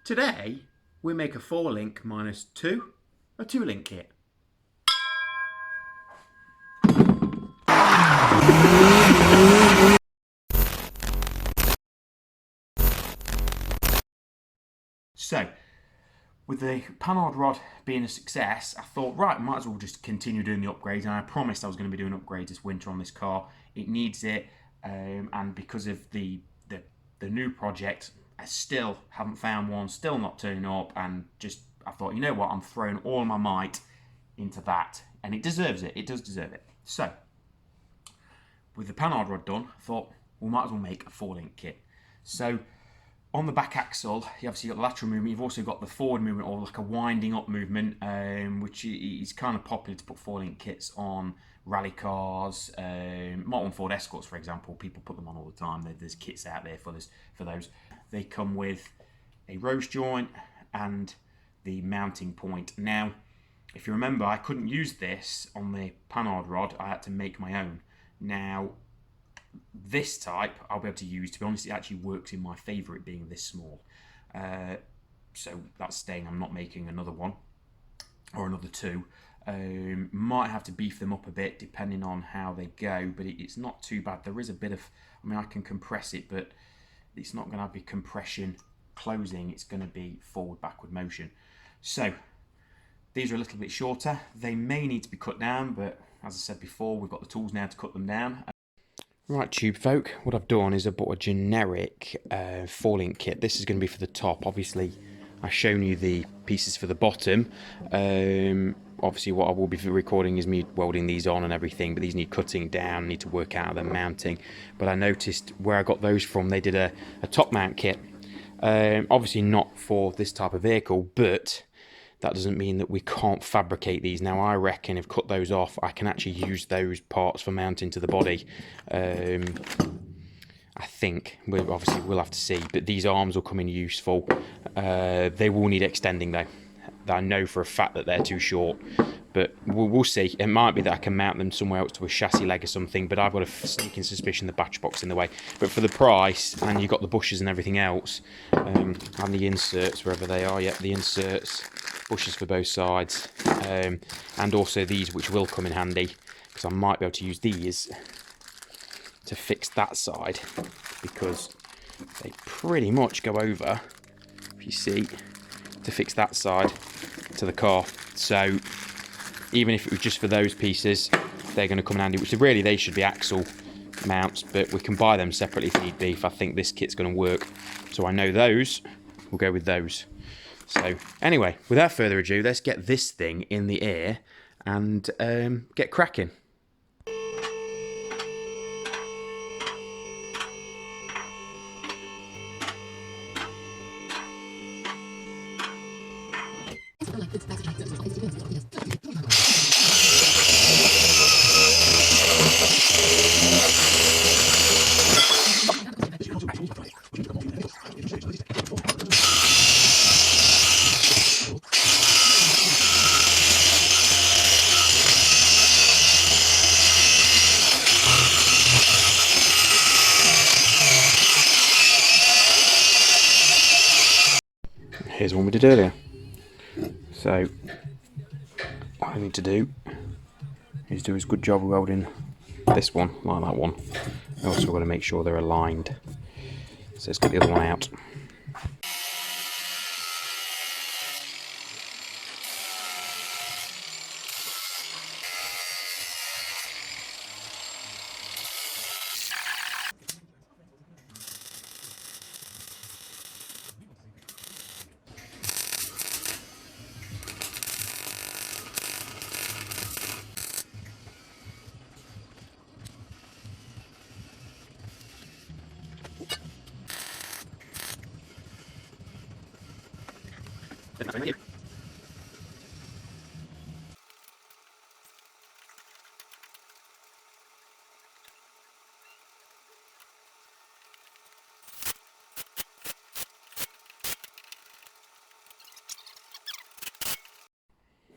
Today, we make a 4-link minus 2, a 2-link kit. So, with the Panhard rod being a success, I thought, right, might as well just continue doing the upgrades, and I promised I was going to be doing upgrades this winter on this car. It needs it, and because of the new project, I still haven't found one, still not turning up, and just, I thought, you know what, I'm throwing all my might into that, and it deserves it, it does deserve it. So, with the Panhard rod done, I thought, we might as well make a 4-link kit. So, on the back axle, you obviously got the lateral movement, you've also got the forward movement, or like a winding up movement, which is kind of popular to put 4-link kits on rally cars, Model 1 Ford Escorts, for example. People put them on all the time. There's kits out there for those. They come with a rose joint and the mounting point. Now, if you remember, I couldn't use this on the Panhard rod. I had to make my own. Now, this type I'll be able to use. To be honest, it actually works in my favour, it being this small. So that's staying. I'm not making another one or another two. Might have to beef them up a bit depending on how they go, but it's not too bad. There is a bit of, I mean, I can compress it, but it's not going to be compression closing. It's going to be forward backward motion. So these are a little bit shorter. They may need to be cut down, but as I said before, we've got the tools now to cut them down. Right, tube folk, what I've done is I bought a generic 4-link kit. This is going to be for the top. Obviously, I've shown you the pieces for the bottom. Obviously, what I will be recording is me welding these on and everything, but these need cutting down, need to work out the mounting. But I noticed where I got those from, they did a top mount kit. Obviously not for this type of vehicle, but that doesn't mean that we can't fabricate these. Now, I reckon if cut those off, I can actually use those parts for mounting to the body. I think, we'll have to see, but these arms will come in useful. They will need extending though. I know for a fact that they're too short, but we'll see. It might be that I can mount them somewhere else to a chassis leg or something, but I've got a sneaking suspicion the batch box in the way. But for the price, and you've got the bushes and everything else, and the inserts, wherever they are, the inserts, bushes for both sides, and also these, which will come in handy, because I might be able to use these to fix that side, because they pretty much go over, if you see, to fix that side to the car. So even if it was just for those pieces, they're going to come in handy, which really they should be axle mounts, but we can buy them separately if need be, if I think this kit's going to work. So I know those, we'll go with those. So anyway, without further ado, let's get this thing in the air and get cracking. Here's one we did earlier. So what I need to do is do as good job of welding this one like that one. I also got to make sure they're aligned. So let's get the other one out.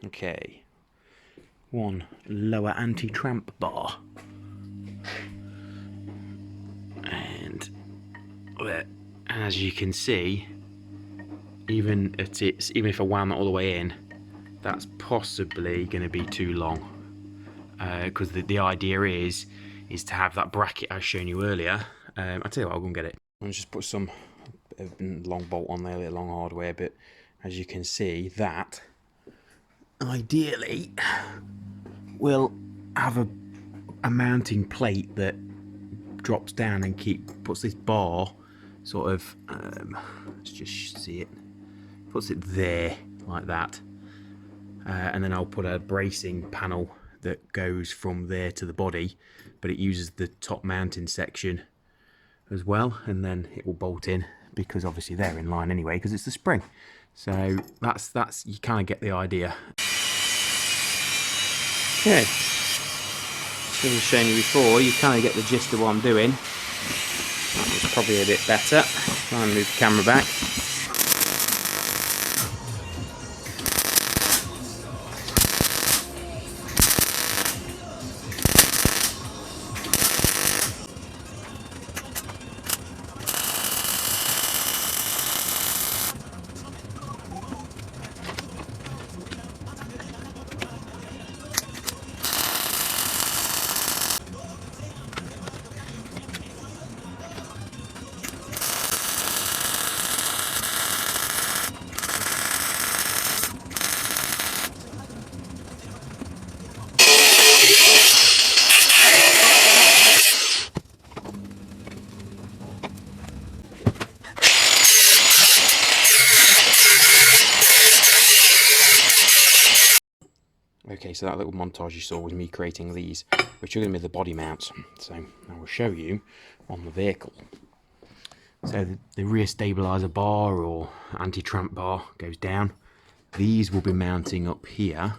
Okay, one lower anti-tramp bar, and as you can see, even if I wound that all the way in, that's possibly going to be too long, because the idea is to have that bracket as shown you earlier. I'll tell you what, I'll go and get it. I'll just put some long bolt on there, a little long hardware, but as you can see, that ideally will have a mounting plate that drops down and puts this bar sort of, let's just see it, puts it there like that, and then I'll put a bracing panel that goes from there to the body, but it uses the top mounting section as well, and then it will bolt in, because obviously they're in line anyway because it's the spring. So that's you kind of get the idea. Okay, as I was showing you before, you kind of get the gist of what I'm doing. That was probably a bit better. Try and move the camera back. Okay, so that little montage you saw was me creating these, which are going to be the body mounts. So I will show you on the vehicle. So the rear stabilizer bar or anti-tramp bar goes down. These will be mounting up here.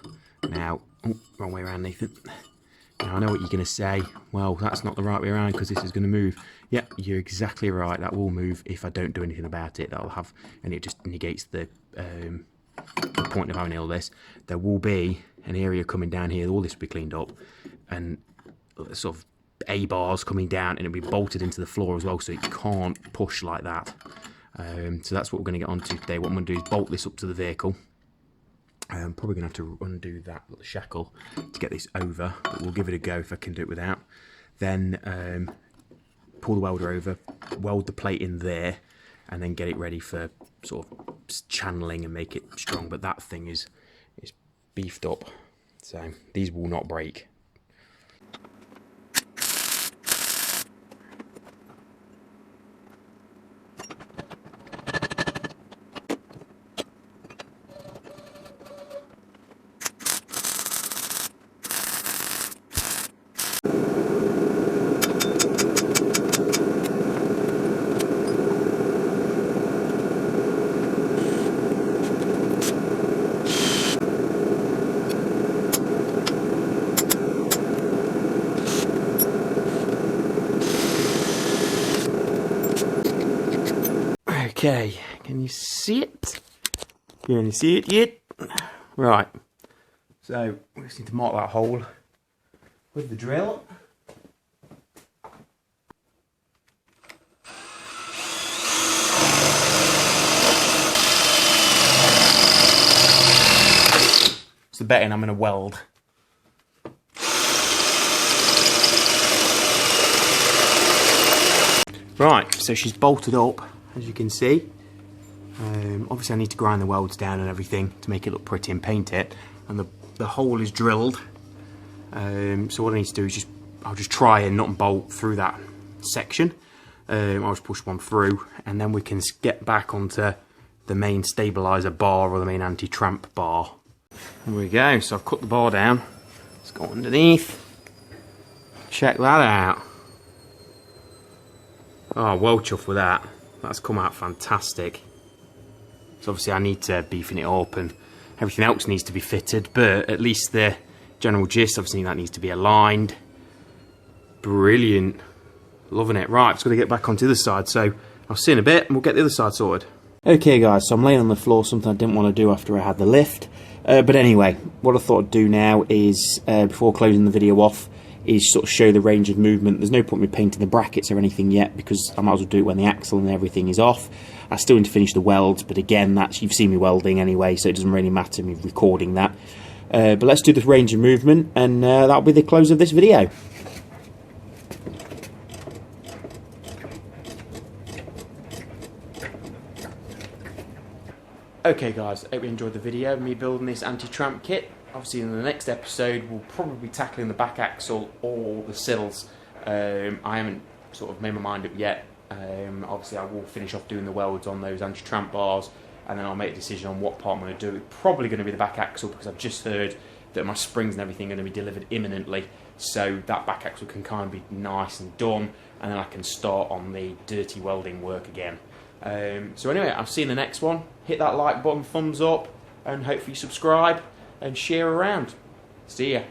Now, oh, wrong way around, Nathan. Now I know what you're going to say. Well, that's not the right way around because this is going to move. Yeah, you're exactly right. That will move if I don't do anything about it. That'll have, and it just negates the point of having all this. There will be an area coming down here, all this will be cleaned up, and sort of A-bars coming down, and it'll be bolted into the floor as well, so it can't push like that. So that's what we're going to get onto today. What I'm going to do is bolt this up to the vehicle. I'm probably going to have to undo that little shackle to get this over, but we'll give it a go if I can do it without. Then pull the welder over, weld the plate in there, and then get it ready for sort of channeling and make it strong. But that thing is beefed up, so these will not break. Okay, can you see it? Can you see it yet? Right, so we just need to mark that hole with the drill. It's the betting I'm going to weld. Right, so she's bolted up, as you can see. Obviously I need to grind the welds down and everything to make it look pretty and paint it, and the hole is drilled. So what I need to do is I'll just try and nut and bolt through that section. I'll just push one through, and then we can get back onto the main stabilizer bar or the main anti-tramp bar. There we go, so I've cut the bar down. Let's go underneath. Check that out. Oh, well chuffed with that. That's come out fantastic. So obviously I need to beefing it up, and everything else needs to be fitted, but at least the general gist, obviously that needs to be aligned. Brilliant. Loving it. Right, just got to get back onto the other side, so I'll see you in a bit and we'll get the other side sorted. Okay guys, so I'm laying on the floor, something I didn't want to do after I had the lift. But anyway, what I thought I'd do now is, before closing the video off, is sort of show the range of movement. There's no point in me painting the brackets or anything yet, because I might as well do it when the axle and everything is off. I still need to finish the welds, but again, that's, you've seen me welding anyway, so it doesn't really matter me recording that. But let's do the range of movement, and that'll be the close of this video. Okay guys, I hope you enjoyed the video of me building this anti-tramp kit. Obviously in the next episode we'll probably be tackling the back axle or the sills. I haven't sort of made my mind up yet. Obviously I will finish off doing the welds on those anti-tramp bars, and then I'll make a decision on what part I'm going to do. It's probably going to be the back axle, because I've just heard that my springs and everything are going to be delivered imminently, so that back axle can kind of be nice and done, and then I can start on the dirty welding work again. So anyway, I'll see you in the next one. Hit that like button, thumbs up, and hopefully subscribe and share around. See ya.